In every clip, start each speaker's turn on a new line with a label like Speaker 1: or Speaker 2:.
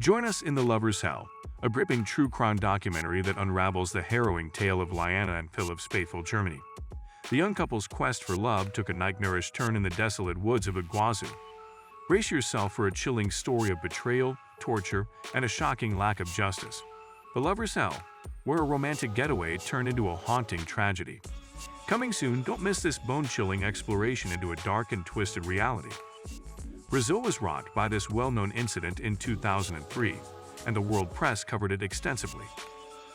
Speaker 1: Join us in The Lover's Hell, a gripping true crime documentary that unravels the harrowing tale of Liana and Philip's fateful journey. The young couple's quest for love took a nightmarish turn in the desolate woods of Iguazu. Brace yourself for a chilling story of betrayal, torture, and a shocking lack of justice. The Lover's Hell, where a romantic getaway turned into a haunting tragedy. Coming soon, don't miss this bone-chilling exploration into a dark and twisted reality. Brazil was rocked by this well-known incident in 2003, and the world press covered it extensively.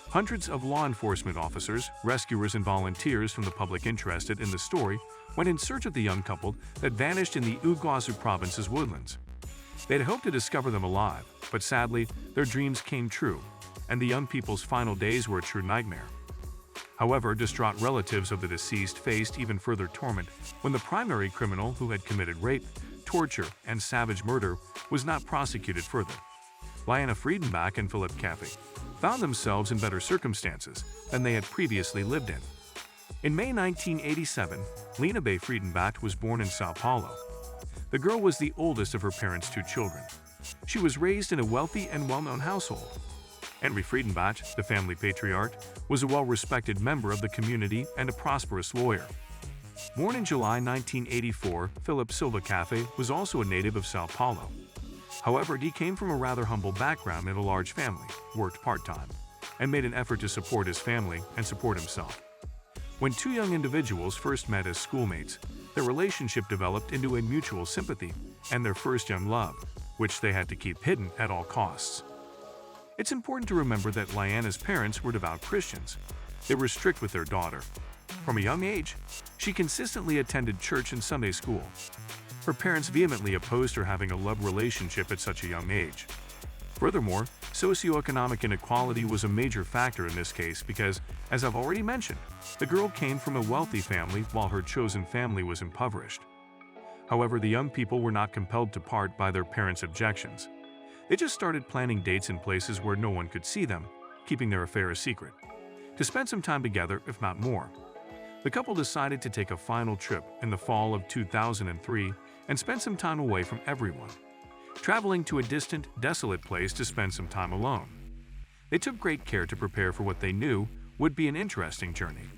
Speaker 1: Hundreds of law enforcement officers, rescuers, and volunteers from the public interested in the story went in search of the young couple that vanished in the Iguazu province's woodlands. They'd hoped to discover them alive, but sadly, their dreams came true, and the young people's final days were a true nightmare. However, distraught relatives of the deceased faced even further torment when the primary criminal who had committed rape, torture, and savage murder was not prosecuted further. Liana Friedenbach and Philip Caffey found themselves in better circumstances than they had previously lived in. In May 1987, Lina Bay Friedenbach was born in Sao Paulo. The girl was the oldest of her parents' two children. She was raised in a wealthy and well-known household. Henry Friedenbach, the family patriarch, was a well-respected member of the community and a prosperous lawyer. Born in July 1984, Philip Silva Caffey was also a native of Sao Paulo. However, he came from a rather humble background in a large family, worked part-time, and made an effort to support his family and support himself. When two young individuals first met as schoolmates, their relationship developed into a mutual sympathy and their first young love, which they had to keep hidden at all costs. It's important to remember that Liana's parents were devout Christians. They were strict with their daughter. From a young age, she consistently attended church and Sunday school. Her parents vehemently opposed her having a love relationship at such a young age. Furthermore, socioeconomic inequality was a major factor in this case because, as I've already mentioned, the girl came from a wealthy family while her chosen family was impoverished. However, the young people were not compelled to part by their parents' objections. They just started planning dates in places where no one could see them, keeping their affair a secret. To spend some time together, if not more. The couple decided to take a final trip in the fall of 2003 and spend some time away from everyone, traveling to a distant, desolate place to spend some time alone. They took great care to prepare for what they knew would be an interesting journey.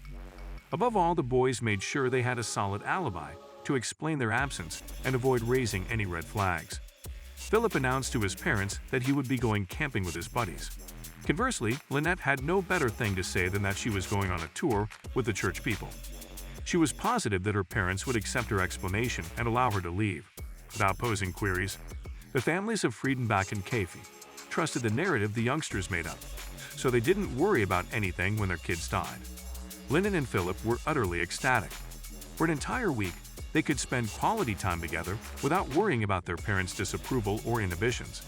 Speaker 1: Above all, the boys made sure they had a solid alibi to explain their absence and avoid raising any red flags. Philip announced to his parents that he would be going camping with his buddies. Conversely, Lynette had no better thing to say than that she was going on a tour with the church people. She was positive that her parents would accept her explanation and allow her to leave. Without posing queries, the families of Friedenbach and Caffey trusted the narrative the youngsters made up, so they didn't worry about anything when their kids died. Lynette and Philip were utterly ecstatic. For an entire week, they could spend quality time together without worrying about their parents' disapproval or inhibitions.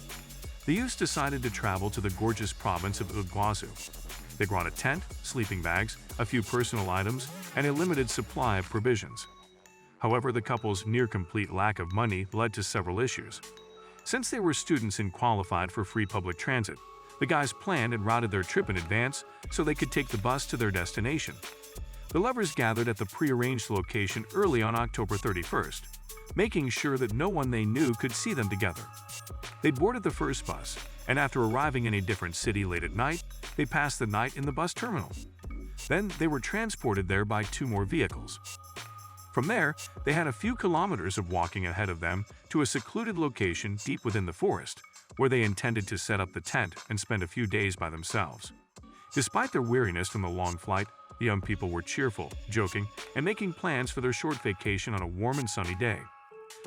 Speaker 1: The youths decided to travel to the gorgeous province of Iguazu. They brought a tent, sleeping bags, a few personal items, and a limited supply of provisions. However, the couple's near-complete lack of money led to several issues. Since they were students and qualified for free public transit, the guys planned and routed their trip in advance so they could take the bus to their destination. The lovers gathered at the pre-arranged location early on October 31st, making sure that no one they knew could see them together. They boarded the first bus, and after arriving in a different city late at night, they passed the night in the bus terminal. Then they were transported there by two more vehicles. From there, they had a few kilometers of walking ahead of them to a secluded location deep within the forest, where they intended to set up the tent and spend a few days by themselves. Despite their weariness from the long flight, the young people were cheerful, joking, and making plans for their short vacation on a warm and sunny day.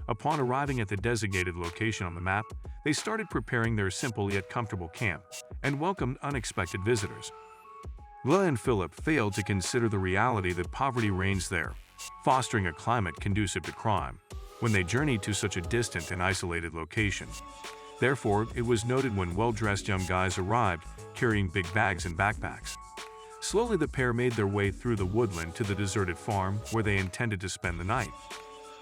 Speaker 1: Upon arriving at the designated location on the map, they started preparing their simple yet comfortable camp and welcomed unexpected visitors. Lila and Philip failed to consider the reality that poverty reigns there, fostering a climate conducive to crime, when they journeyed to such a distant and isolated location. Therefore, it was noted when well-dressed young guys arrived, carrying big bags and backpacks. Slowly, the pair made their way through the woodland to the deserted farm where they intended to spend the night.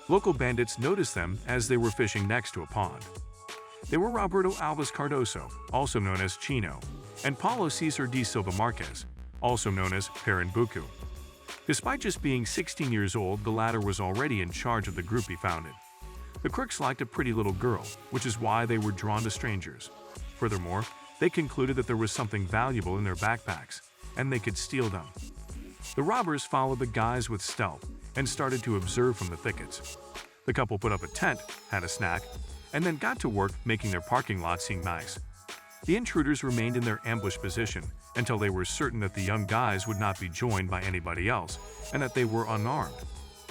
Speaker 1: Local bandits noticed them as they were fishing next to a pond. They were Roberto Alves Cardoso, also known as Chino, and Paulo Cesar de Silva Marquez, also known as Pernambuco. Despite just being 16 years old, the latter was already in charge of the group he founded. The crooks liked a pretty little girl, which is why they were drawn to strangers. Furthermore, they concluded that there was something valuable in their backpacks, and they could steal them. The robbers followed the guys with stealth and started to observe from the thickets. The couple put up a tent, had a snack, and then got to work making their parking lot seem nice. The intruders remained in their ambush position until they were certain that the young guys would not be joined by anybody else and that they were unarmed.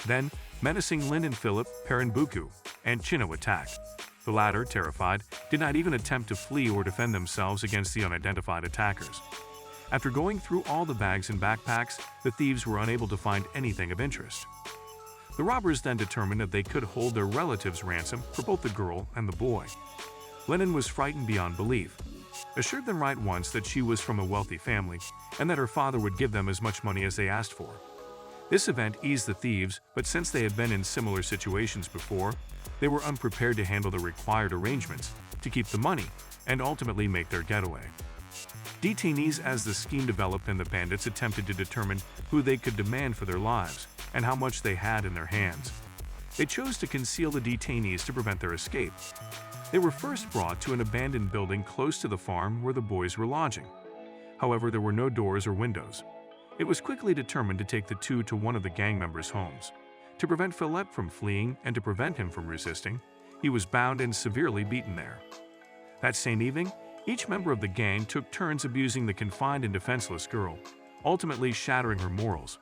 Speaker 1: Then, menacing Lynn and Philip, Pernambuco, and Chino attacked. The latter, terrified, did not even attempt to flee or defend themselves against the unidentified attackers. After going through all the bags and backpacks, the thieves were unable to find anything of interest. The robbers then determined that they could hold their relatives ransom for both the girl and the boy. Lennon was frightened beyond belief, assured them right once that she was from a wealthy family and that her father would give them as much money as they asked for. This event eased the thieves, but since they had been in similar situations before, they were unprepared to handle the required arrangements to keep the money and ultimately make their getaway. Detainees as the scheme developed and the bandits attempted to determine who they could demand for their lives and how much they had in their hands. They chose to conceal the detainees to prevent their escape. They were first brought to an abandoned building close to the farm where the boys were lodging. However, there were no doors or windows. It was quickly determined to take the two to one of the gang members' homes. To prevent Philip from fleeing and to prevent him from resisting, he was bound and severely beaten there. That same evening, each member of the gang took turns abusing the confined and defenseless girl, ultimately shattering her morals.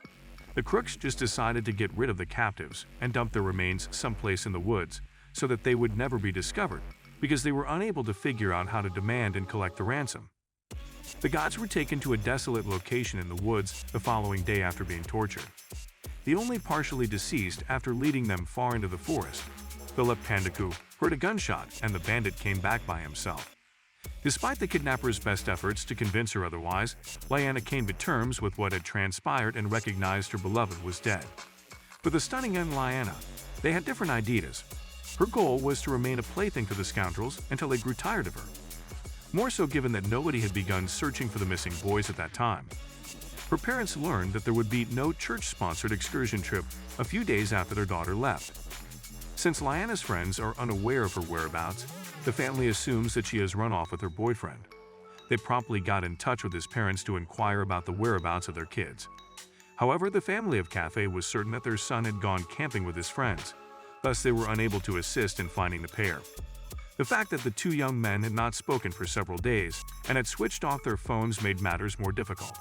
Speaker 1: The crooks just decided to get rid of the captives and dump their remains someplace in the woods so that they would never be discovered, because they were unable to figure out how to demand and collect the ransom. The gods were taken to a desolate location in the woods the following day after being tortured. The only partially deceased after leading them far into the forest, Philip Pandaku, heard a gunshot and the bandit came back by himself. Despite the kidnapper's best efforts to convince her otherwise, Lyanna came to terms with what had transpired and recognized her beloved was dead. For the stunning young Lyanna, they had different ideas. Her goal was to remain a plaything for the scoundrels until they grew tired of her. More so given that nobody had begun searching for the missing boys at that time. Her parents learned that there would be no church-sponsored excursion trip a few days after their daughter left. Since Lyanna's friends are unaware of her whereabouts, the family assumes that she has run off with her boyfriend. They promptly got in touch with his parents to inquire about the whereabouts of their kids. However, the family of Cafe was certain that their son had gone camping with his friends, thus they were unable to assist in finding the pair. The fact that the two young men had not spoken for several days and had switched off their phones made matters more difficult.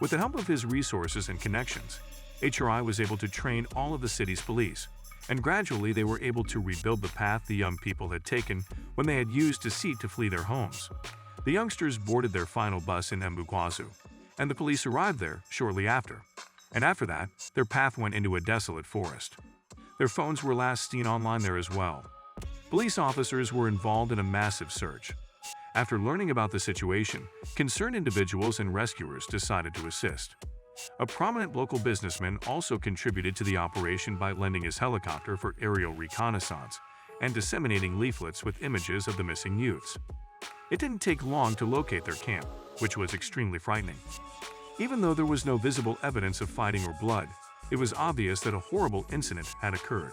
Speaker 1: With the help of his resources and connections, HRI was able to train all of the city's police, and gradually they were able to rebuild the path the young people had taken when they had used deceit to flee their homes. The youngsters boarded their final bus in Mbukwazu, and the police arrived there shortly after. And after that, their path went into a desolate forest. Their phones were last seen online there as well. Police officers were involved in a massive search. After learning about the situation, concerned individuals and rescuers decided to assist. A prominent local businessman also contributed to the operation by lending his helicopter for aerial reconnaissance and disseminating leaflets with images of the missing youths. It didn't take long to locate their camp, which was extremely frightening. Even though there was no visible evidence of fighting or blood, it was obvious that a horrible incident had occurred.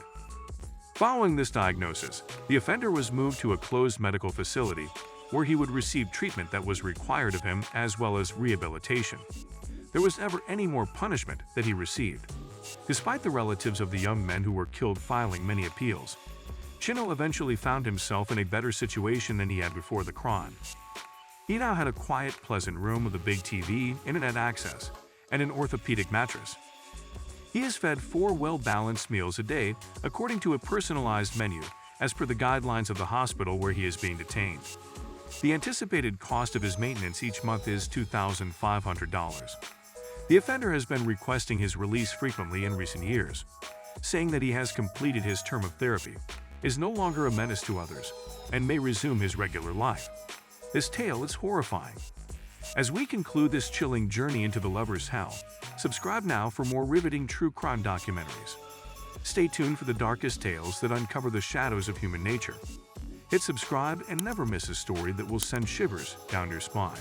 Speaker 1: Following this diagnosis, the offender was moved to a closed medical facility where he would receive treatment that was required of him as well as rehabilitation. There was never any more punishment that he received. Despite the relatives of the young men who were killed filing many appeals, Chino eventually found himself in a better situation than he had before the crime. He now had a quiet, pleasant room with a big TV, internet access, and an orthopedic mattress. He is fed 4 well-balanced meals a day according to a personalized menu as per the guidelines of the hospital where he is being detained. The anticipated cost of his maintenance each month is $2,500. The offender has been requesting his release frequently in recent years, saying that he has completed his term of therapy, is no longer a menace to others, and may resume his regular life. This tale is horrifying. As we conclude this chilling journey into the lover's hell, subscribe now for more riveting true crime documentaries. Stay tuned for the darkest tales that uncover the shadows of human nature. Hit subscribe and never miss a story that will send shivers down your spine.